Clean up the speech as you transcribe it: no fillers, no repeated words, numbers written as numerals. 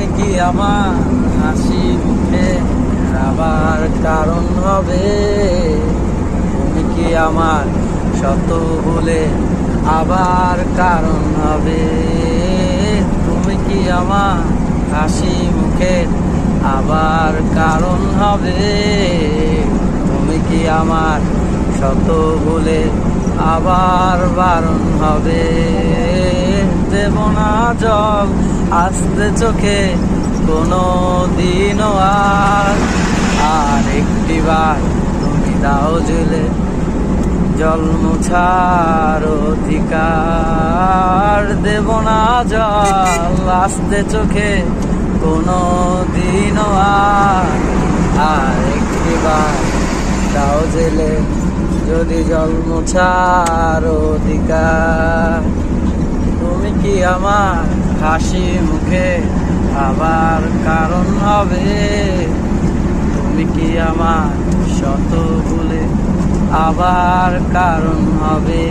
তুমি কি আমার হাসি মুখে আবার কারণ হবে? তুমি কি আমার শত ভুলে আবার কারণ হবে? তুমি কি আমার হাসি মুখে আবার কারণ হবে? তুমি কি আমার শত ভুলে আবার বারণ হবে? দেব না জল আসতে চোখে কোনো দিনও আর একটিবার তুমি দাও জেলে জল মুছার অধিকার। দেব না জল আসতে চোখে কোনো দিনও আর একটিবার দাও জেলে যদি জল মুছার অধিকার। তুমি কি আমার হাসি মুখে আবার কারণ হবে? তুমি কি আমার শত ভুলে আবার কারণ হবে?